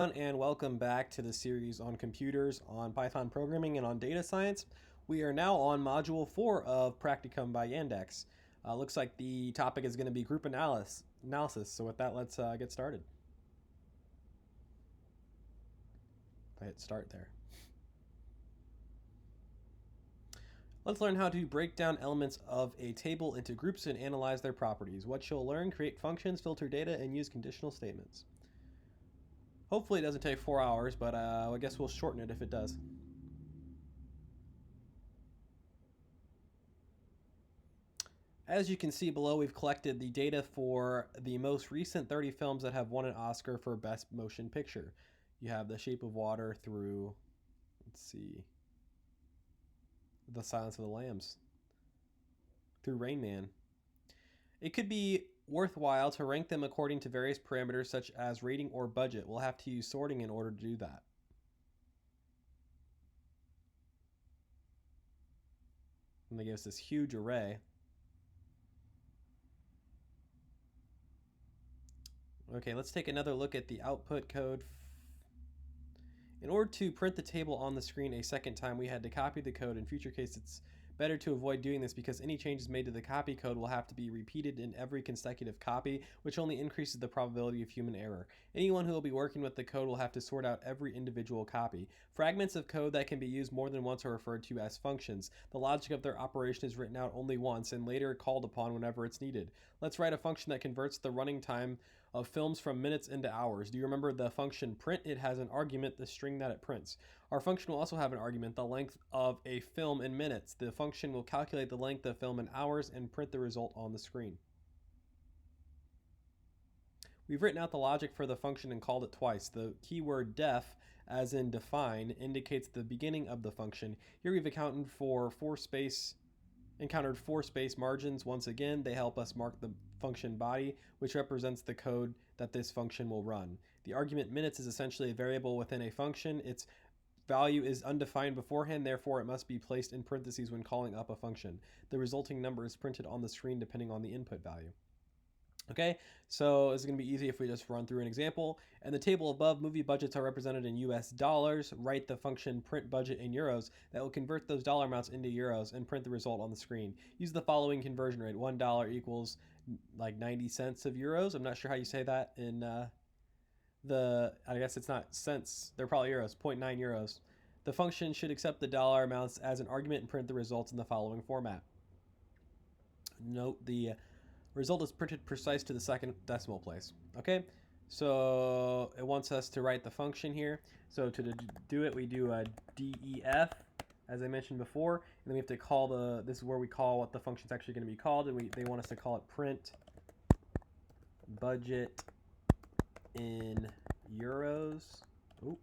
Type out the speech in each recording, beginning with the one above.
And welcome back to the series on computers, on Python programming, and on data science. We are now on Module 4 of Practicum by Yandex. Looks like the topic is going to be group analysis. So with that, let's get started. If I hit start there. Let's learn how to break down elements of a table into groups and analyze their properties. What you'll learn: create functions, filter data, and use conditional statements. Hopefully it doesn't take 4 hours, but I guess we'll shorten it if it does. As you can see below, we've collected the data for the most recent 30 films that have won an Oscar for Best Motion Picture. You have The Shape of Water through, let's see, The Silence of the Lambs, through Rain Man. It could be worthwhile to rank them according to various parameters such as rating or budget. We'll have to use sorting in order to do that. And they give us this huge array. Okay, let's take another look at the output code. In order to print the table on the screen a second time, we had to copy the code. In future cases, it's better to avoid doing this because any changes made to the copy code will have to be repeated in every consecutive copy, which only increases the probability of human error. Anyone who will be working with the code will have to sort out every individual copy. Fragments of code that can be used more than once are referred to as functions. The logic of their operation is written out only once and later called upon whenever it's needed. Let's write a function that converts the running time of films from minutes into hours. Do you remember the function print? It has an argument, the string that it prints. Our function will also have an argument, the length of a film in minutes. The function will calculate the length of film in hours and print the result on the screen. We've written out the logic for the function and called it twice. The keyword def, as in define, indicates the beginning of the function. Here we've encountered four space margins. Once again, they help us mark the function body, which represents the code that this function will run. The argument minutes is essentially a variable within a function. Its value is undefined beforehand, therefore it must be placed in parentheses when calling up a function. The resulting number is printed on the screen depending on the input value. Okay, so it's going to be easy if we just run through an example. In the table above, movie budgets are represented in US dollars. Write the function print budget in euros that will convert those dollar amounts into euros and print the result on the screen. Use the following conversion rate. $1 equals like 90 cents of euros. I'm not sure how you say that in I guess it's not cents. They're probably euros, 0.9 euros. The function should accept the dollar amounts as an argument and print the results in the following format. Note the result is printed precise to the second decimal place. Okay, so it wants us to write the function here. So to do it, we do a def, as I mentioned before, and then we have to call this is where we call what the function's actually going to be called, and they want us to call it print budget in euros. Ooh.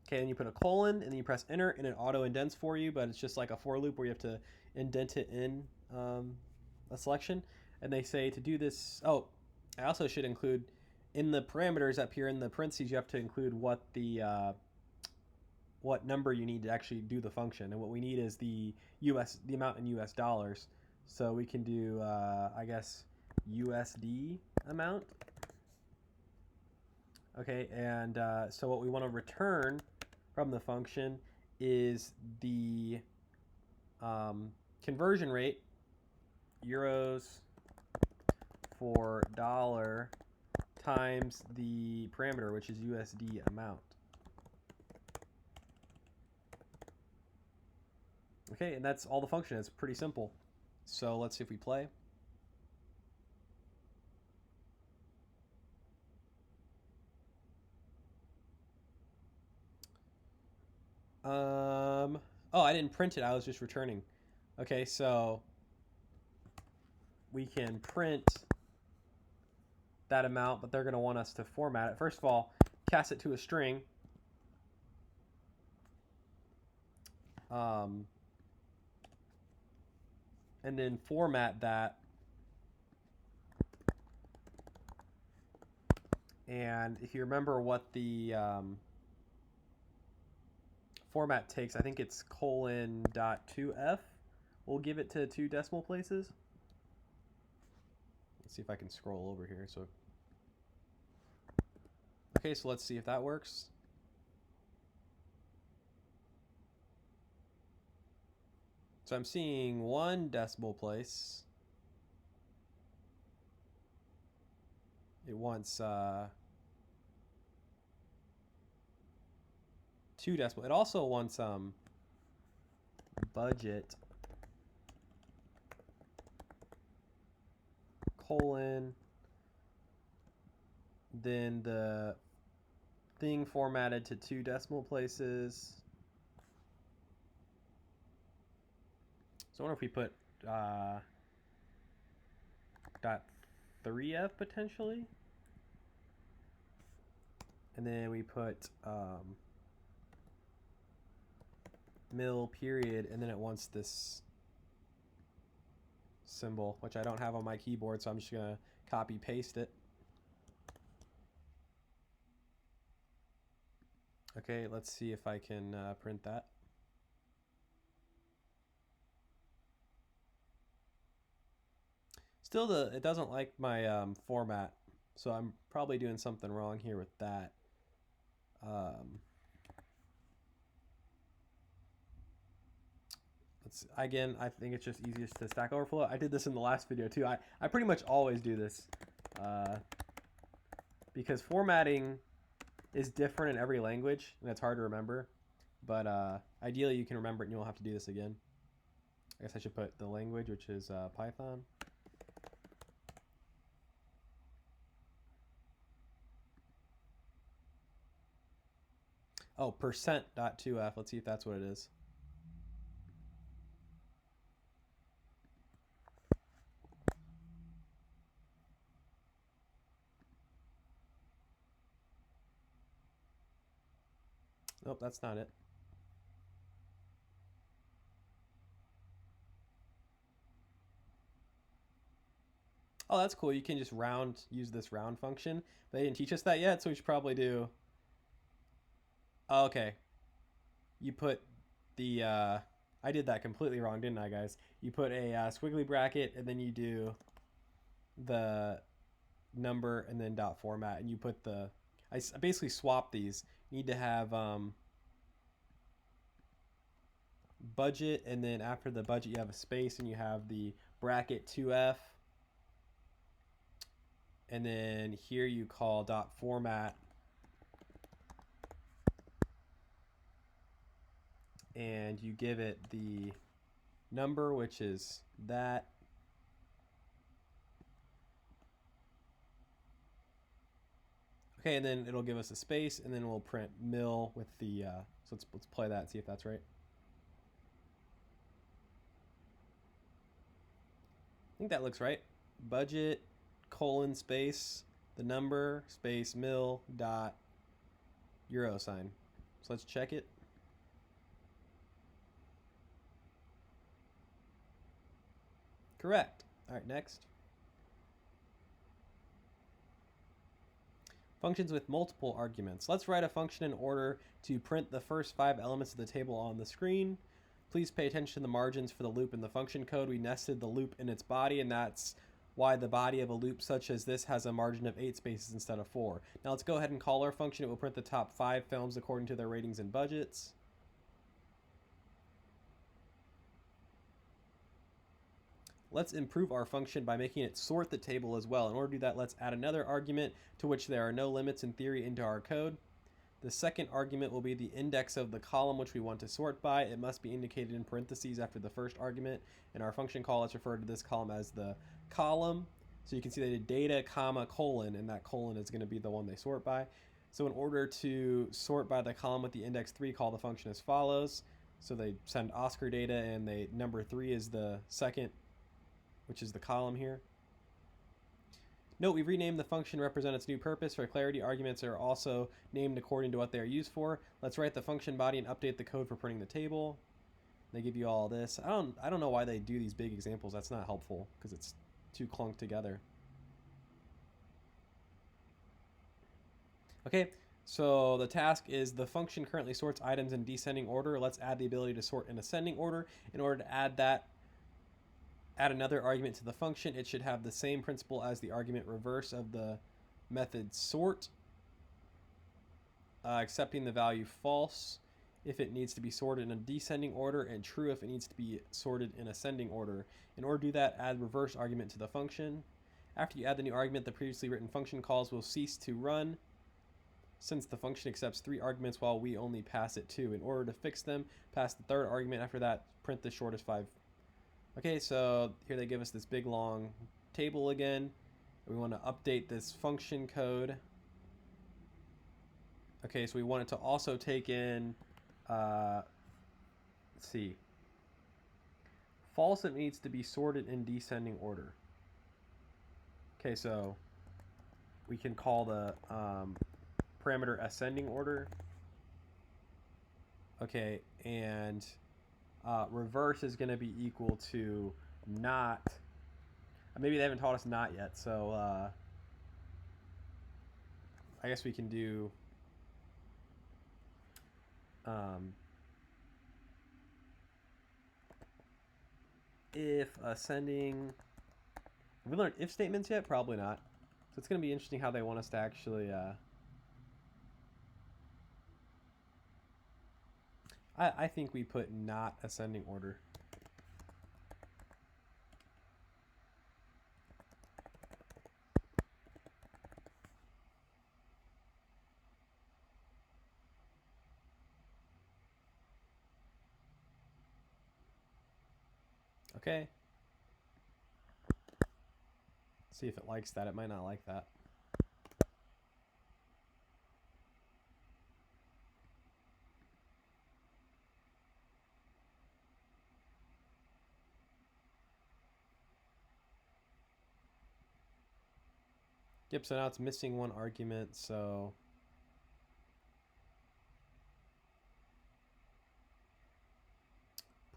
Okay, and you put a colon, and then you press enter, and it auto indents for you, but it's just like a for loop where you have to indent it in a selection. And they say to do this, oh, I also should include in the parameters up here in the parentheses, you have to include what number you need to actually do the function. And what we need is the amount in US dollars. So we can do, I guess, USD amount. Okay, and so what we want to return from the function is the conversion rate, euros for dollar, times the parameter, which is USD amount. Okay, and that's all the function. It's pretty simple. So let's see if we play. Oh, I didn't print it. I was just returning. Okay, so we can print that amount, but they're going to want us to format it. First of all, cast it to a string. And then format that. And if you remember what the format takes, I think it's :2f. We'll give it to 2 decimal places. Let's see if I can scroll over here. So Okay, so let's see if that works. So I'm seeing 1 decimal place. It wants 2 decimal. It also wants budget colon, then the thing formatted to 2 decimal places. So I wonder if we put .3f potentially, and then we put mil period, and then it wants this symbol, which I don't have on my keyboard, so I'm just gonna copy paste it. Okay, let's see if I can print that. Still, it doesn't like my format, so I'm probably doing something wrong here with that. Again, I think it's just easiest to Stack Overflow. I did this in the last video too. I pretty much always do this because formatting is different in every language, and it's hard to remember. But ideally, you can remember it and you won't have to do this again. I guess I should put the language, which is Python. Oh, %.2f. Let's see if that's what it is. Nope, that's not it. Oh, that's cool. You can just use this round function. They didn't teach us that yet, so we should probably do... Oh, okay. You put the... I did that completely wrong, didn't I, guys? You put a squiggly bracket, and then you do the number and then dot format, and you put the... I basically swapped these. You need to have budget, and then after the budget you have a space, and you have the bracket 2f, and then here you call dot format, and you give it the number, which is that, okay, and then it'll give us a space, and then we'll print mil with the so let's play that and see if that's right. I think that looks right. Budget colon space the number space mil dot euro sign. So let's check it. Correct. All right, next. Functions with multiple arguments. Let's write a function in order to print the first 5 elements of the table on the screen. Please pay attention to the margins for the loop in the function code. We nested the loop in its body, and that's why the body of a loop such as this has a margin of 8 spaces instead of 4. Now let's go ahead and call our function. It will print the top 5 films according to their ratings and budgets. Let's improve our function by making it sort the table as well. In order to do that, let's add another argument to which there are no limits in theory into our code. The second argument will be the index of the column which we want to sort by. It must be indicated in parentheses after the first argument. In our function call, let's refer to this column as the column. So you can see they did data, comma, colon, and that colon is going to be the one they sort by. So in order to sort by the column with the index 3, call the function as follows. So they send Oscar data, and number 3 is the second, which is the column here. Note, we've renamed the function to represent its new purpose. For clarity, arguments are also named according to what they are used for. Let's write the function body and update the code for printing the table. They give you all this. I don't know why they do these big examples. That's not helpful because it's too clunked together. Okay, so the task is the function currently sorts items in descending order. Let's add the ability to sort in ascending order. In order to add that, add another argument to the function. It should have the same principle as the argument reverse of the method sort. accepting the value false if it needs to be sorted in a descending order, and true if it needs to be sorted in ascending order. In order to do that, add reverse argument to the function. After you add the new argument, the previously written function calls will cease to run, since the function accepts 3 arguments while we only pass it 2. In order to fix them, pass the third argument. After that, print the shortest 5. Okay, so here they give us this big long table again. We want to update this function code. Okay, so we want it to also take in, let's see, false, it needs to be sorted in descending order. Okay, so we can call the parameter ascending order. Okay, and reverse is going to be equal to not. Maybe they haven't taught us not yet, so I guess we can do if ascending. Have we learned if statements yet? Probably not. So it's going to be interesting how they want us to actually I think we put not ascending order. Okay. See if it likes that. It might not like that. Yep, so now it's missing one argument, so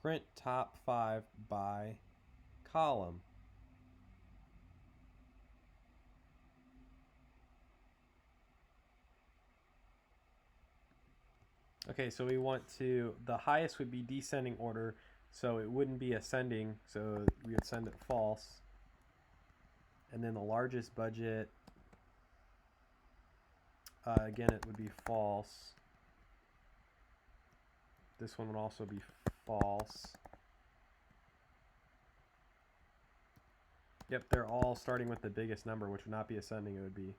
print top 5 by column. Okay, so we want to, the highest would be descending order, so it wouldn't be ascending, so we would send it false. And then the largest budget, again, it would be false. This one would also be false. Yep, they're all starting with the biggest number, which would not be ascending, it would be.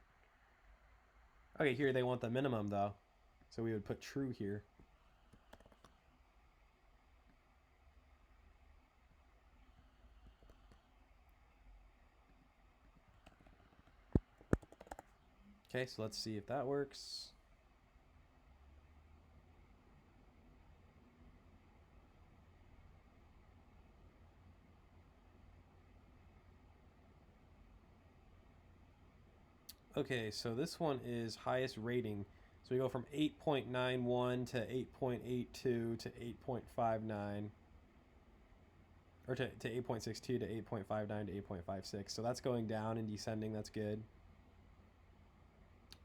Okay, here they want the minimum, though. So we would put true here. Okay, so let's see if that works. Okay, so this one is highest rating. So we go from 8.91 to 8.82 to 8.59. Or to 8.62 to 8.59 to 8.56. So that's going down and descending. That's good.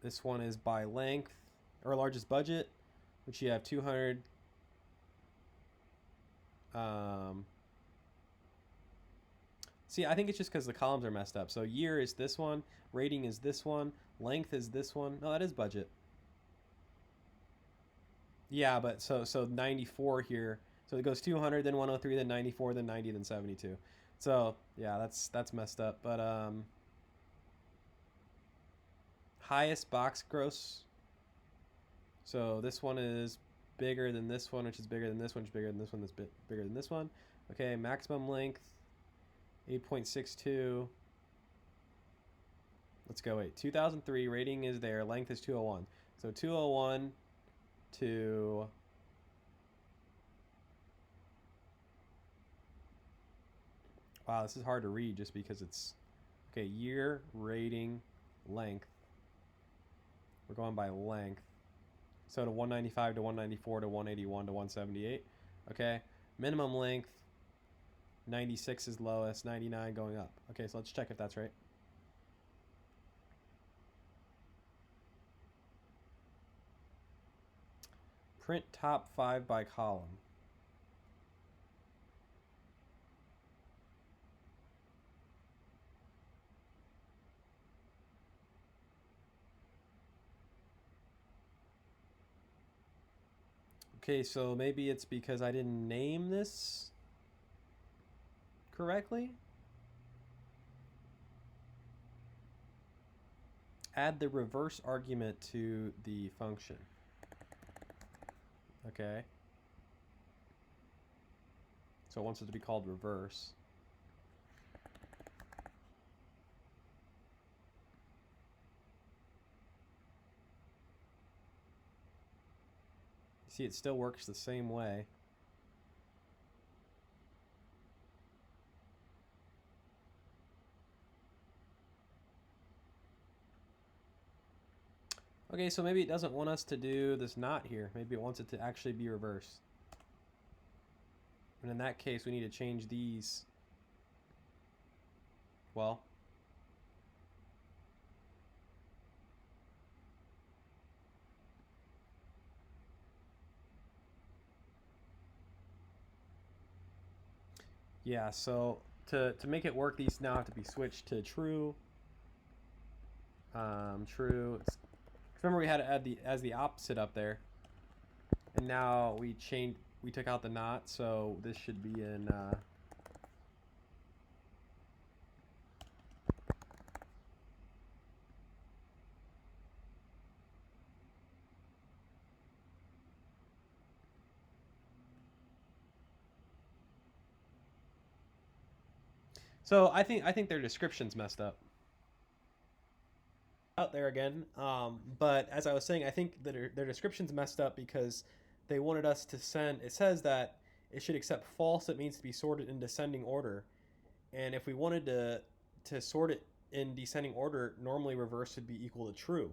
This one is by length, or largest budget, which you have 200. See, I think it's just because the columns are messed up. So year is this one, rating is this one, length is this one. No, that is budget. Yeah, but so 94 here. So it goes 200, then 103, then 94, then 90, then 72. So yeah, that's messed up. But highest box gross. So this one is bigger than this one, which is bigger than this one, which is bigger than this one, that's bigger than this one. Okay, maximum length, 8.62. Let's go 2003, rating is there, length is 201. So 201 to... Wow, this is hard to read just because it's... Okay, year, rating, length. We're going by length. So to 195 to 194 to 181 to 178. Okay, minimum length, 96 is lowest, 99 going up. Okay, so let's check if that's right. Print top 5 by column. Okay, so maybe it's because I didn't name this correctly. Add the reverse argument to the function. Okay. So it wants it to be called reverse. See, it still works the same way. Okay, so maybe it doesn't want us to do this not here. Maybe it wants it to actually be reversed. And in that case, we need to change these. Well, yeah, so to make it work, these now have to be switched to true. True. Remember we had to add the as the opposite up there. And now we took out the not, so this should be in so I think their description's messed up. Out there again. But as I was saying, I think that their description's messed up because they wanted us to send. It says that it should accept false. It means to be sorted in descending order, and if we wanted to sort it in descending order, normally reverse would be equal to true.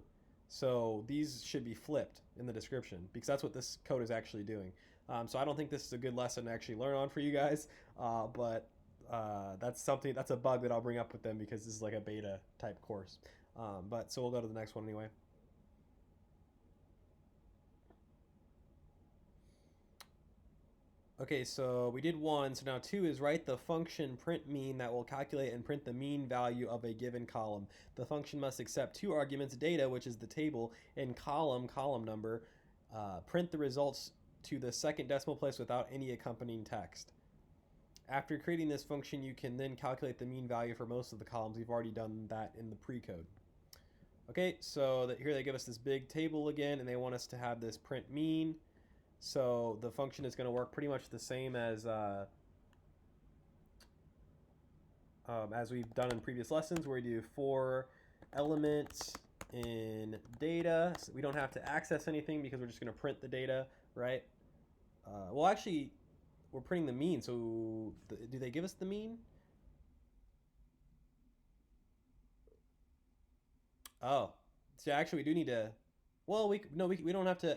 So these should be flipped in the description because that's what this code is actually doing. So I don't think this is a good lesson to actually learn on for you guys, but that's a bug that I'll bring up with them because this is like a beta type course. But so we'll go to the next one anyway. Okay, so we did one. So now two is write the function print mean that will calculate and print the mean value of a given column. The function must accept two arguments, data, which is the table, and column number. Print the results to the second decimal place without any accompanying text. After creating this function, you can then calculate the mean value for most of the columns. We've already done that in the pre-code. Okay, so here they give us this big table again, and they want us to have this print mean. So the function is going to work pretty much the same as we've done in previous lessons, where we do for element in data. So we don't have to access anything because we're just going to print the data, right? Well, actually, we're printing the mean. So do they give us the mean? Oh, so actually we do need to. Well, we don't have to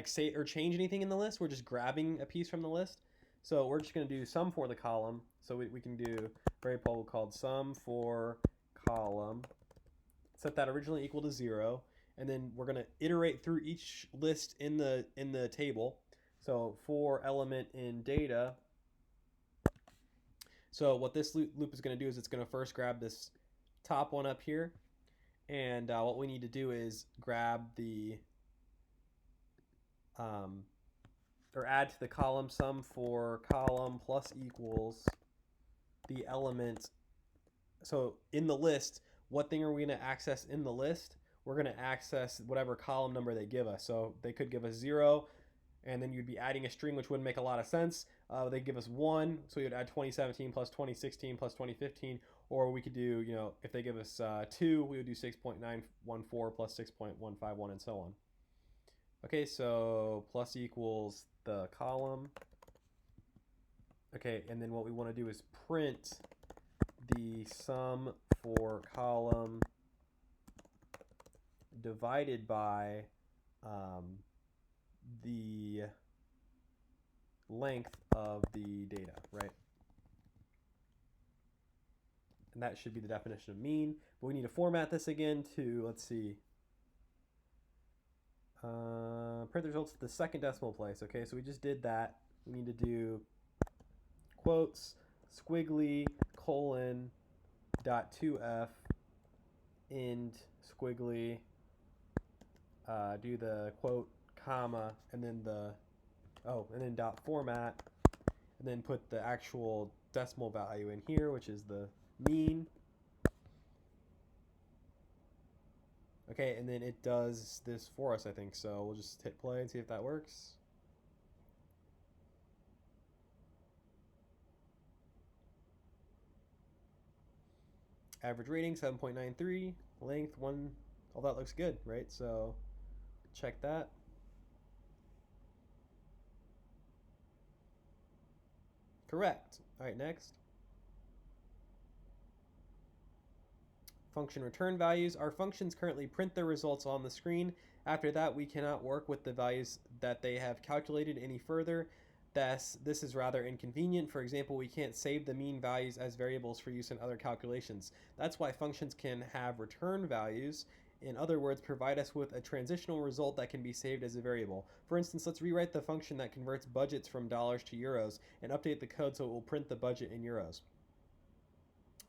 say or change anything in the list. We're just grabbing a piece from the list. So we're just going to do sum for the column. So we can do a variable called sum for column. Set that originally equal to 0, and then we're going to iterate through each list in the table. So for element in data. So what this loop is going to do is it's going to first grab this top one up here. And what we need to do is grab the, or add to the column sum for column plus equals the element. So in the list, what thing are we going to access in the list? We're going to access whatever column number they give us. So they could give us 0, and then you'd be adding a string, which wouldn't make a lot of sense. They give us 1, so you'd add 2017 plus 2016 plus 2015. Or we could do, if they give us 2, we would do 6.914 plus 6.151 and so on. Okay, so plus equals the column. Okay, and then what we want to do is print the sum for column divided by the length of the data, right? And that should be the definition of mean. But we need to format this again to, let's see, print the results to the second decimal place. Okay, so we just did that. We need to do quotes, squiggly, colon, dot 2f, end, squiggly, do the quote, comma, and then and then dot format, and then put the actual decimal value in here, which is the mean. Okay, and then it does this for us, I think. So we'll just hit play and see if that works. Average rating 7.93, length 1. All that looks good, right? So check that. Correct. All right, next. Function return values. Our functions currently print the results on the screen. After that, we cannot work with the values that they have calculated any further. This is rather inconvenient. For example, we can't save the mean values as variables for use in other calculations. That's why functions can have return values. In other words, provide us with a transitional result that can be saved as a variable. For instance, let's rewrite the function that converts budgets from dollars to euros and update the code so it will print the budget in euros.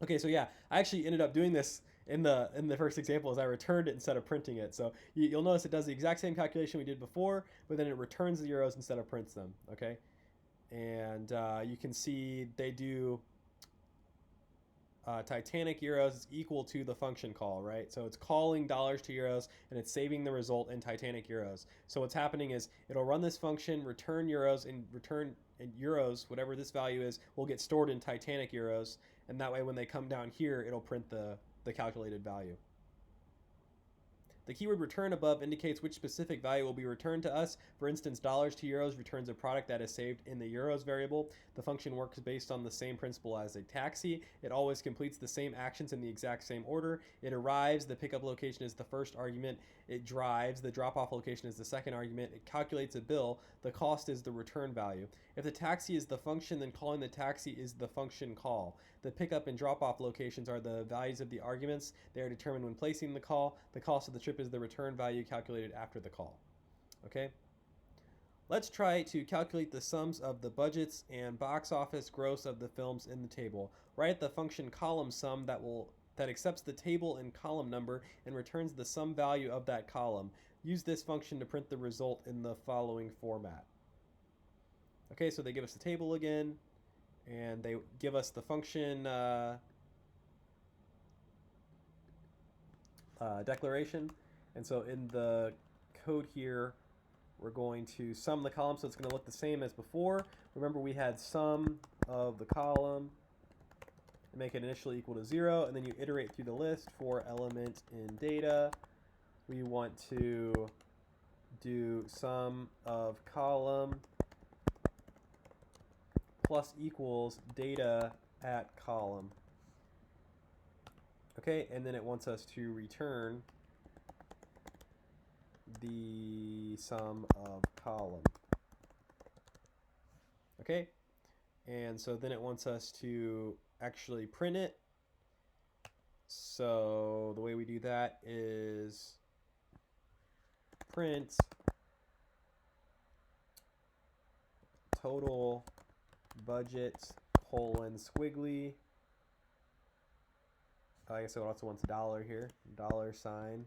Okay, so yeah, I actually ended up doing this in the first example as I returned it instead of printing it. So you'll notice it does the exact same calculation we did before, but then it returns the euros instead of prints them, okay? And you can see they do Titanic euros is equal to the function call, right? So it's calling dollars to euros and it's saving the result in Titanic euros. So what's happening is it'll run this function, return euros, and return in euros, whatever this value is, will get stored in Titanic euros. And that way when they come down here, it'll print the calculated value. The keyword return above indicates which specific value will be returned to us. For instance, dollars to euros returns a product that is saved in the euros variable. The function works based on the same principle as a taxi. It always completes the same actions in the exact same order. It arrives, the pickup location is the first argument. It drives, the drop-off location is the second argument. It calculates a bill. The cost is the return value. If the taxi is the function, then calling the taxi is the function call. The pickup and drop-off locations are the values of the arguments. They are determined when placing the call. The cost of the trip is the return value calculated after the call. Okay? Let's try to calculate the sums of the budgets and box office gross of the films in the table. Write the function column sum that accepts the table and column number and returns the sum value of that column. Use this function to print the result in the following format. Okay, so they give us the table again, and they give us the function declaration. And so in the code here, we're going to sum the column, so it's going to look the same as before. Remember, we had sum of the column, and make it initially equal to 0, and then you iterate through the list for element in data. We want to do sum of column plus equals data at column. Okay, and then it wants us to return the sum of column. Okay, and so then it wants us to actually print it. So the way we do that is print total budget colon squiggly. I guess it also wants $, here, $sign.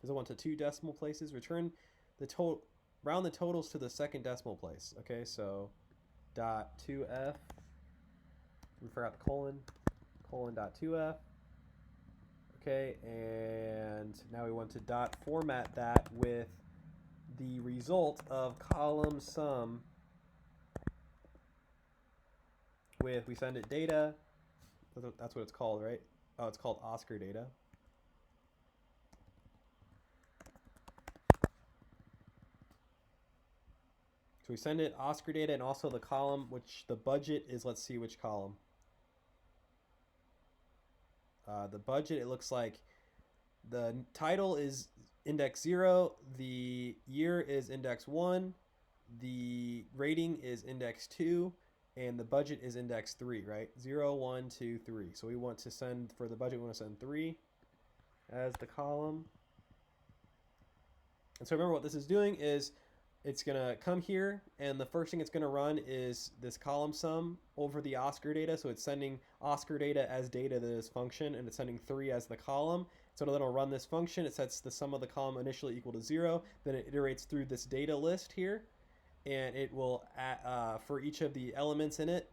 Does it want to 2 decimal places? Return the total, round the totals to the second decimal place. Okay, so .2f. We forgot the colon .2f. Okay, and now we want to dot format that with the result of column sum with, we send it data. That's what it's called, right? Oh, it's called Oscar data. So we send it Oscar data and also the column, which the budget is, let's see which column. The budget, it looks like the title is index 0, the year is index 1, the rating is index 2, and the budget is index 3, right? 0, 1, 2, 3. So we want to send, for the budget, we want to send 3 as the column. And so remember what this is doing is it's going to come here, and the first thing it's going to run is this column sum over the Oscar data. So it's sending Oscar data as data to this function, and it's sending 3 as the column. So then it'll run this function. It sets the sum of the column initially equal to 0. Then it iterates through this data list here, and it will, for each of the elements in it,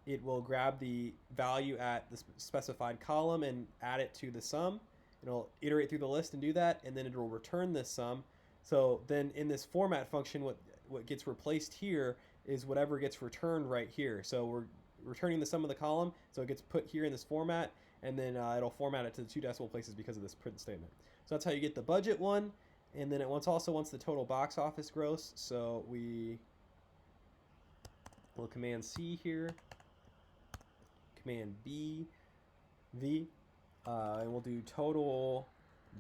it will grab the value at the specified column and add it to the sum. It'll iterate through the list and do that, and then it will return this sum. So then in this format function, what gets replaced here is whatever gets returned right here. So we're returning the sum of the column, so it gets put here in this format, and then it'll format it to the 2 decimal places because of this print statement. So that's how you get the budget one, and then it also wants the total box office gross. So we'll Command C here, Command B, V, and we'll do total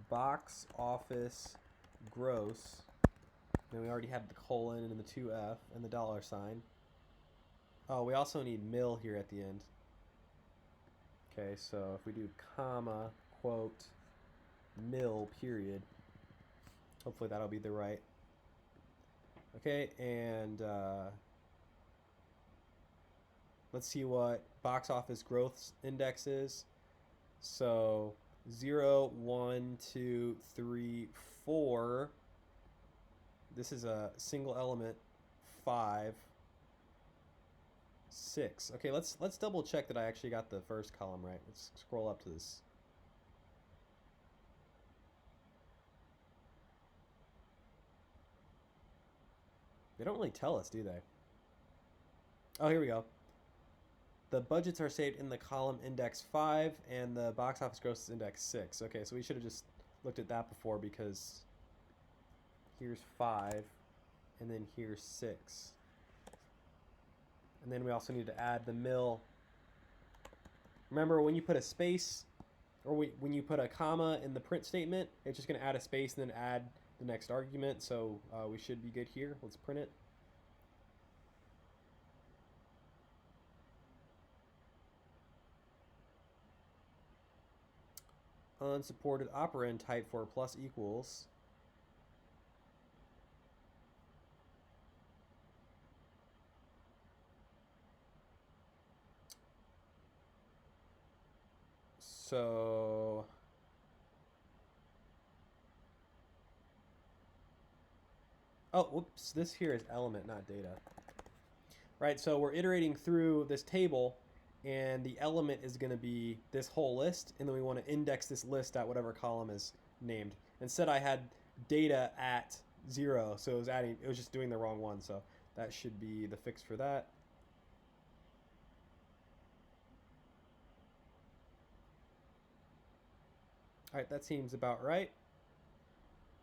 box office gross. And we already have the colon and the 2F and the $sign. Oh, we also need mil here at the end. Okay, so if we do comma, quote, mil, period, hopefully that'll be the right. Okay, and let's see what box office growth index is. So 0, 1, 2, 3, 4. This is a single element. 5, 6. Okay, let's double check that I actually got the first column right. Let's scroll up to this. They don't really tell us, do they? Oh, here we go. The budgets are saved in the column index 5, and the box office gross is index 6. Okay, so we should have just looked at that before, because here's 5, and then here's 6. And then we also need to add the mil. Remember, when you put a space, or when you put a comma in the print statement, it's just going to add a space and then add the next argument. So we should be good here. Let's print it. Unsupported operand type for plus equals. So oh, whoops, this here is element, not data. Right, so we're iterating through this table, and the element is going to be this whole list, and then we want to index this list at whatever column is named. Instead, I had data at 0, so it was just doing the wrong one, so that should be the fix for that. All right, that seems about right.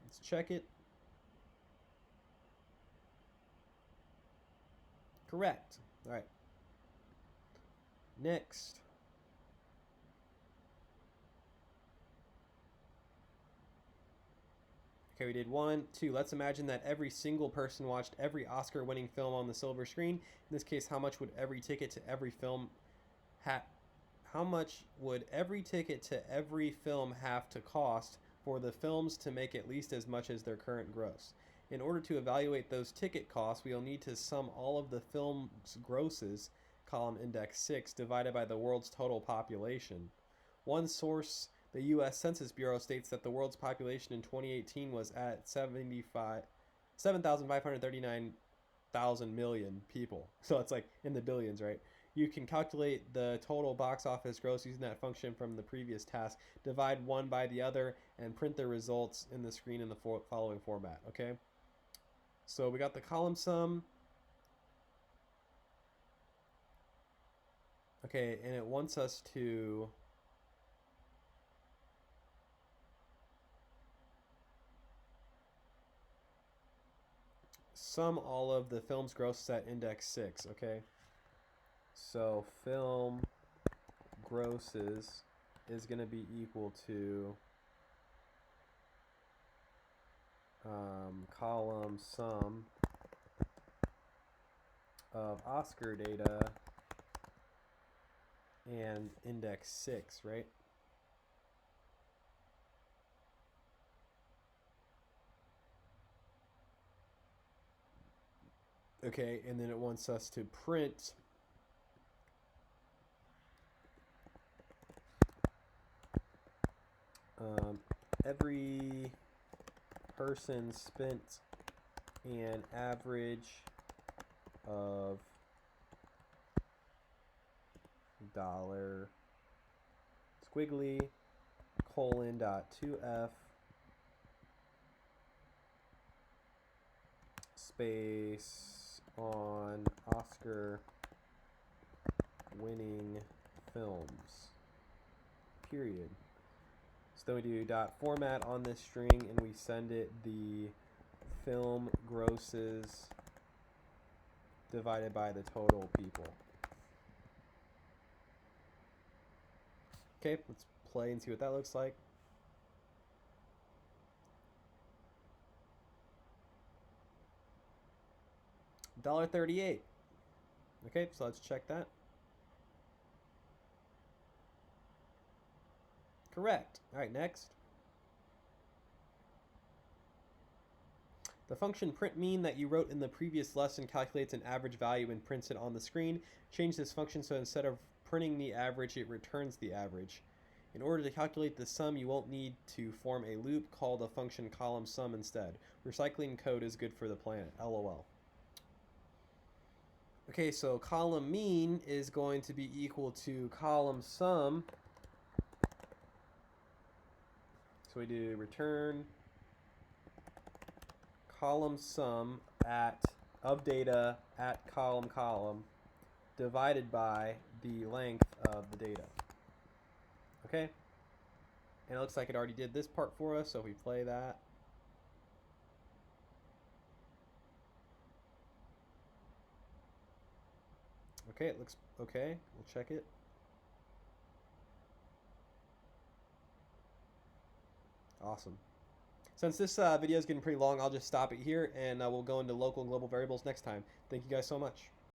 Let's check it. Correct. All right. Next. Okay, we did 1, 2. Let's imagine that every single person watched every Oscar-winning film on the silver screen. In this case, how much would every ticket to every film have to cost for the films to make at least as much as their current gross? In order to evaluate those ticket costs, we'll need to sum all of the film's grosses, column index 6, divided by the world's total population. One source, the U.S. Census Bureau, states that the world's population in 2018 was at 7,539,000 million people. So it's like in the billions, right? You can calculate the total box office gross using that function from the previous task. Divide one by the other and print the results in the screen in the following format, okay? So we got the column sum. Okay, and it wants us to sum all of the film's grosses at index 6, okay? So film grosses is going to be equal to column sum of Oscar data and index 6, right? Okay, and then it wants us to print every person spent an average of dollar squiggly colon dot 2f space on Oscar winning films, period. So then we do dot format on this string and we send it the film grosses divided by the total people. Okay, let's play and see what that looks like. $1.38. Okay, so let's check that. Correct. All right, next. The function printMean that you wrote in the previous lesson calculates an average value and prints it on the screen. Change this function so instead of printing the average, it returns the average. In order to calculate the sum, you won't need to form a loop. Call the function column sum instead. Recycling code is good for the planet. LOL. Okay, so column mean is going to be equal to column sum. So we do return column sum of data at column divided by the length of the data. Okay, and it looks like it already did this part for us, so if we play that. Okay, it looks okay. We'll check it. Awesome. Since this video is getting pretty long, I'll just stop it here, and we'll go into local and global variables next time. Thank you guys so much.